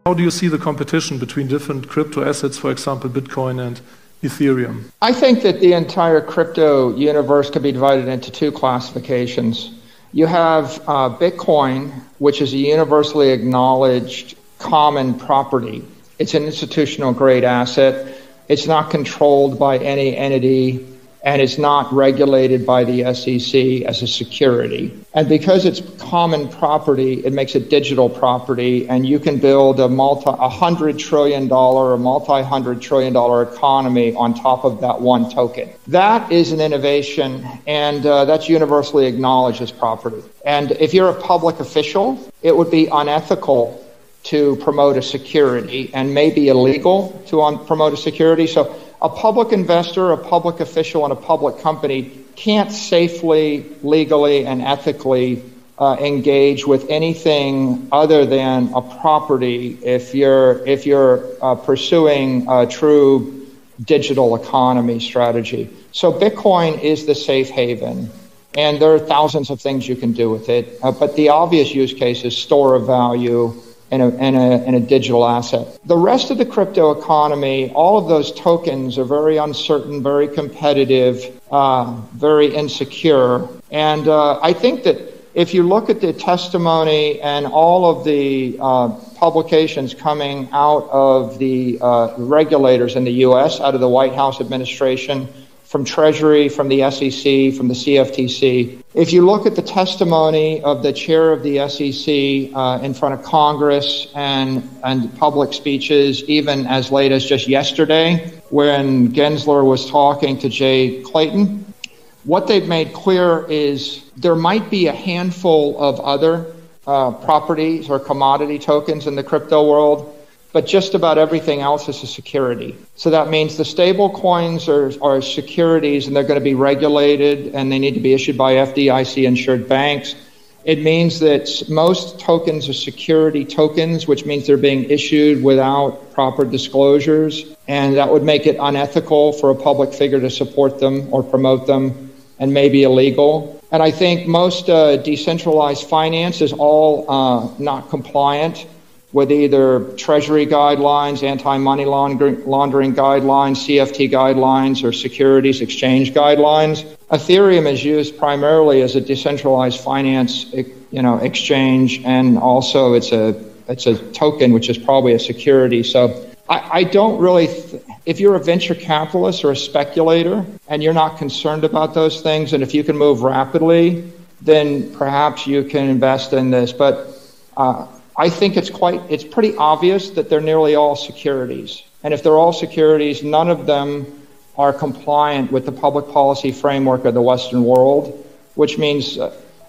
How do you see the competition between different crypto assets, for example, Bitcoin and Ethereum? I think that the entire crypto universe could be divided into two classifications. You have Bitcoin, which is a universally acknowledged common property. It's an institutional grade asset. It's not controlled by any entity, and it's not regulated by the SEC as a security. And because it's common property, it makes it digital property, and you can build a $100 trillion or multi-$100 trillion economy on top of that one token. That is an innovation, and that's universally acknowledged as property. And if you're a public official, it would be unethical to promote a security and maybe illegal to promote a security. So a public investor, a public official, and a public company can't safely, legally, and ethically engage with anything other than a property if you're pursuing a true digital economy strategy. So Bitcoin is the safe haven, and there are thousands of things you can do with it. But the obvious use case is store of value in a digital asset. The rest of the crypto economy, all of those tokens are very uncertain, very competitive, very insecure. And I think that if you look at the testimony and all of the publications coming out of the regulators in the U.S., out of the White House administration, from Treasury, from the SEC, from the CFTC. If you look at the testimony of the chair of the SEC in front of Congress and public speeches, even as late as just yesterday, when Gensler was talking to Jay Clayton, what they've made clear is there might be a handful of other properties or commodity tokens in the crypto world, but just about everything else is a security. So that means the stable coins are securities, and they're going to be regulated, and they need to be issued by FDIC insured banks. It means that most tokens are security tokens, which means they're being issued without proper disclosures, and that would make it unethical for a public figure to support them or promote them, and maybe illegal. And I think most decentralized finance is all not compliant with either Treasury guidelines, anti-money laundering guidelines, CFT guidelines, or securities exchange guidelines. Ethereum is used primarily as a decentralized finance, exchange, and also it's a token, which is probably a security. So I don't really. If you're a venture capitalist or a speculator and you're not concerned about those things, and if you can move rapidly, then perhaps you can invest in this. But I think it's pretty obvious that they're nearly all securities. And if they're all securities, none of them are compliant with the public policy framework of the Western world, which means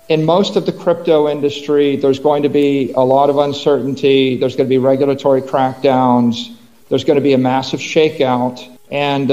in most of the crypto industry, there's going to be a lot of uncertainty. There's going to be regulatory crackdowns. There's going to be a massive shakeout. And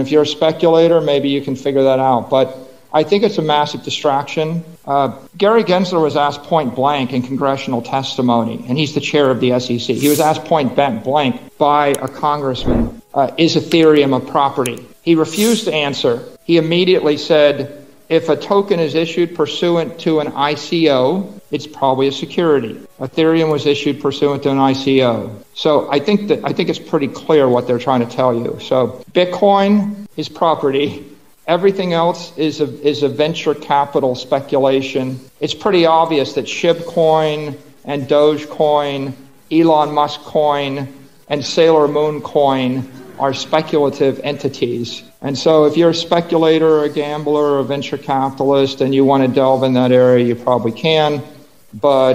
if you're a speculator, maybe you can figure that out. But I think it's a massive distraction. Gary Gensler was asked point blank in congressional testimony, and he's the chair of the SEC. He was asked point blank by a congressman, is Ethereum a property? He refused to answer. He immediately said, if a token is issued pursuant to an ICO, it's probably a security. Ethereum was issued pursuant to an ICO. So I think it's pretty clear what they're trying to tell you. So Bitcoin is property. Everything else is a venture capital speculation. It's pretty obvious that Shibcoin and Dogecoin, Elon Musk coin, and Saylor Moon coin are speculative entities. And so if you're a speculator, or a gambler, or a venture capitalist, and you want to delve in that area, you probably can. But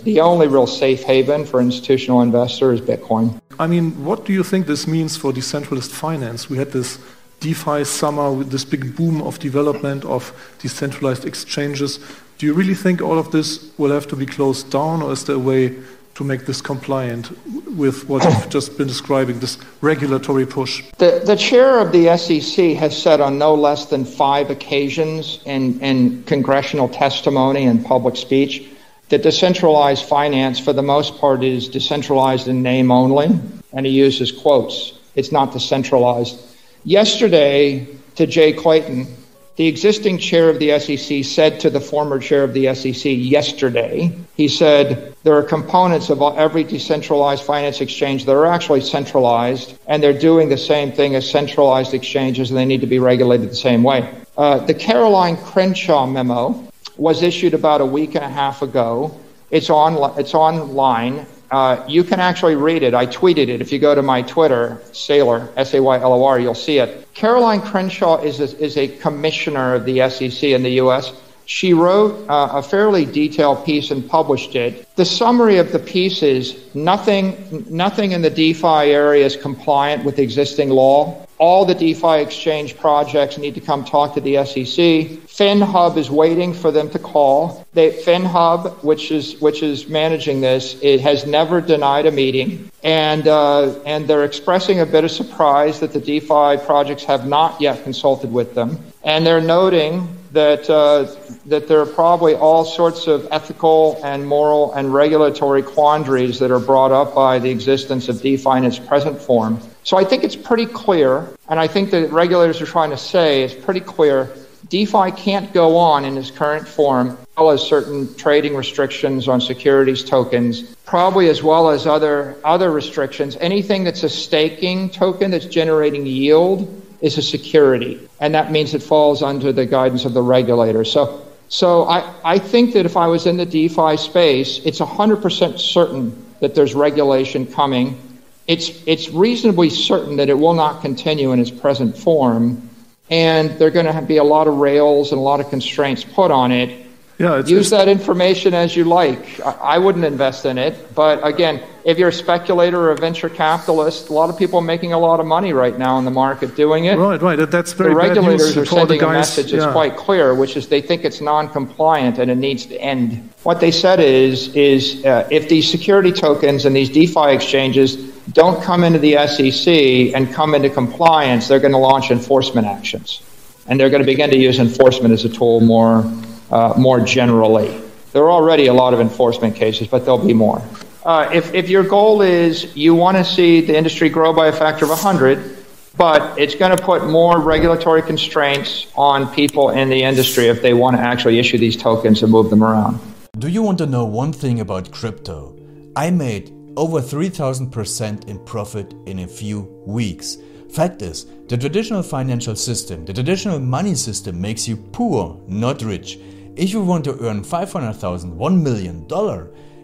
the only real safe haven for institutional investors is Bitcoin. I mean, what do you think this means for decentralized finance? We had this DeFi summer with this big boom of development of decentralized exchanges. Do you really think all of this will have to be closed down, or is there a way to make this compliant with what you've just been describing, this regulatory push? The chair of the SEC has said on no less than 5 occasions in congressional testimony and public speech that decentralized finance, for the most part, is decentralized in name only, and he uses quotes. It's not decentralized. Yesterday, to Jay Clayton, the existing chair of the SEC said to the former chair of the SEC yesterday, he said, There are components of every decentralized finance exchange that are actually centralized, and they're doing the same thing as centralized exchanges, and they need to be regulated the same way. The Caroline Crenshaw memo was issued about a week and a half ago. It's online. You can actually read it. I tweeted it. If you go to my Twitter, Saylor, Saylor, you'll see it. Caroline Crenshaw is a commissioner of the SEC in the U.S. She wrote a fairly detailed piece and published it. The summary of the piece is nothing in the DeFi area is compliant with existing law. All the DeFi exchange projects need to come talk to the SEC. FinHub is waiting for them to call. FinHub, which is managing this, it has never denied a meeting, and they're expressing a bit of surprise that the DeFi projects have not yet consulted with them, and they're noting that there are probably all sorts of ethical and moral and regulatory quandaries that are brought up by the existence of DeFi in its present form. So I think it's pretty clear, and I think that regulators are trying to say it's pretty clear, DeFi can't go on in its current form, as well as certain trading restrictions on securities tokens, probably as well as other restrictions. Anything that's a staking token that's generating yield is a security, and that means it falls under the guidance of the regulator. So I think that if I was in the DeFi space, it's 100% certain that there's regulation coming. It's reasonably certain that it will not continue in its present form, and there are going to be a lot of rails and a lot of constraints put on it. Yeah, use that information as you like. I wouldn't invest in it, but again, if you're a speculator or a venture capitalist, a lot of people are making a lot of money right now in the market doing it. Right. That's very bad news. The regulators are sending a message that's quite clear, which is they think it's non-compliant and it needs to end. What they said is if these security tokens and these DeFi exchanges don't come into the SEC and come into compliance, they're going to launch enforcement actions, and they're going to begin to use enforcement as a tool more generally. There are already a lot of enforcement cases, but there'll be more. If your goal is you want to see the industry grow by a factor of 100, but it's going to put more regulatory constraints on people in the industry if they want to actually issue these tokens and move them around. Do you want to know one thing about crypto? I made over 3,000% in profit in a few weeks. Fact is, the traditional financial system, the traditional money system makes you poor, not rich. If you want to earn $500,000, $1 million,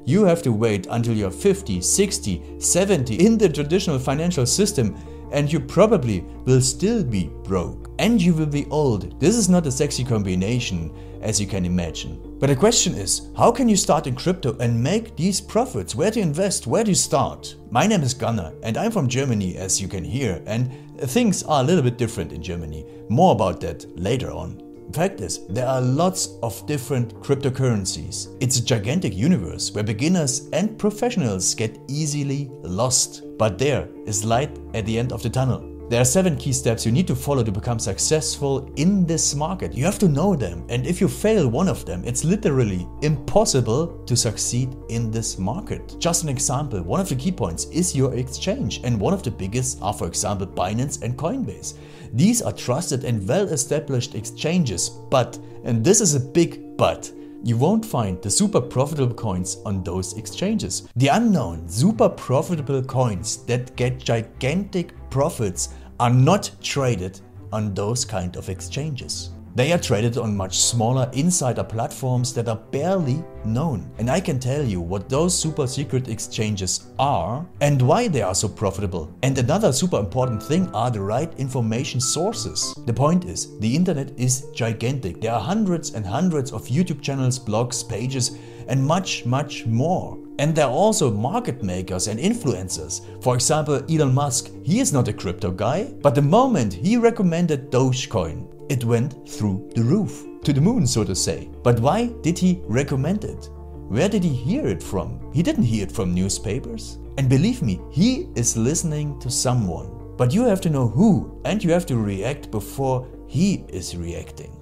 you have to wait until you're 50, 60, 70 in the traditional financial system, and you probably will still be broke. And you will be old. This is not a sexy combination, as you can imagine. But the question is, how can you start in crypto and make these profits? Where to invest? Where to start? My name is Gunnar and I'm from Germany, as you can hear, and things are a little bit different in Germany. More about that later on. Fact is, there are lots of different cryptocurrencies. It's a gigantic universe where beginners and professionals get easily lost. But there is light at the end of the tunnel. There are 7 key steps you need to follow to become successful in this market. You have to know them, and if you fail one of them, it's literally impossible to succeed in this market. Just an example, one of the key points is your exchange, and one of the biggest are, for example, Binance and Coinbase. These are trusted and well-established exchanges, but, and this is a big but, you won't find the super profitable coins on those exchanges. The unknown super profitable coins that get gigantic profits are not traded on those kind of exchanges. They are traded on much smaller insider platforms that are barely known. And I can tell you what those super secret exchanges are and why they are so profitable. And another super important thing are the right information sources. The point is, the internet is gigantic. There are hundreds and hundreds of YouTube channels, blogs, pages, and much more. And there are also market makers and influencers. For example, Elon Musk, he is not a crypto guy, but the moment he recommended Dogecoin, it went through the roof, to the moon, so to say. But why did he recommend it? Where did he hear it from? He didn't hear it from newspapers. And believe me, he is listening to someone. But you have to know who, and you have to react before he is reacting.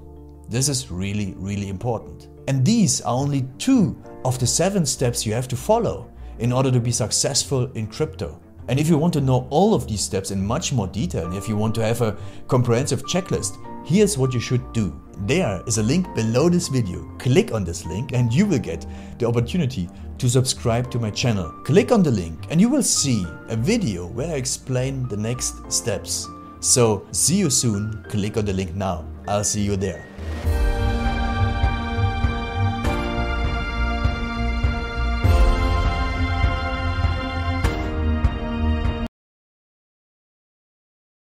This is really, really important. And these are only 2 of the 7 steps you have to follow in order to be successful in crypto. And if you want to know all of these steps in much more detail, and if you want to have a comprehensive checklist, here's what you should do. There is a link below this video. Click on this link and you will get the opportunity to subscribe to my channel. Click on the link and you will see a video where I explain the next steps. So see you soon. Click on the link now. I'll see you there.